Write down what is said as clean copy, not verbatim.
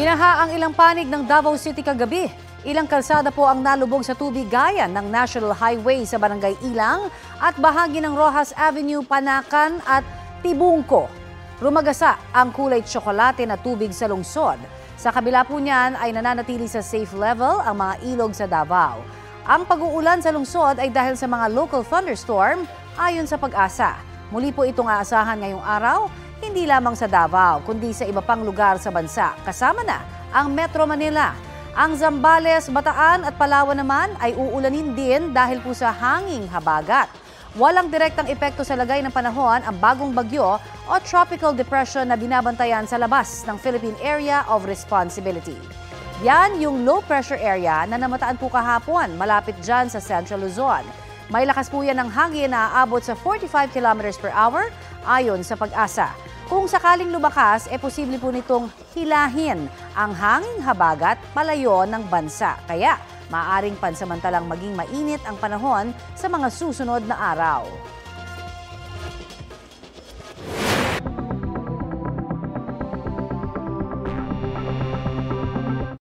Binaha ang ilang panig ng Davao City kagabi. Ilang kalsada po ang nalubog sa tubig gaya ng National Highway sa Barangay Ilang at bahagi ng Rojas Avenue, Panakan at Tibungco. Rumagasa ang kulay tsokolate na tubig sa lungsod. Sa kabila po niyan ay nananatili sa safe level ang mga ilog sa Davao. Ang pag-uulan sa lungsod ay dahil sa mga local thunderstorm ayon sa Pag-asa. Muli po itong aasahan ngayong araw, hindi lamang sa Davao kundi sa iba pang lugar sa bansa. Kasama na ang Metro Manila. Ang Zambales, Bataan at Palawan naman ay uulanin din dahil po sa hanging habagat. Walang direktang epekto sa lagay ng panahon ang bagong bagyo o tropical depression na binabantayan sa labas ng Philippine Area of Responsibility. Yan yung low pressure area na namataan po kahapon malapit dyan sa Central Luzon. May lakas po yan ng hangin na aabot sa 45 km per hour ayon sa Pag-asa. Kung sakaling lumakas, posible po nitong hilahin ang hanging habagat palayo ng bansa. Kaya maaaring pansamantalang maging mainit ang panahon sa mga susunod na araw.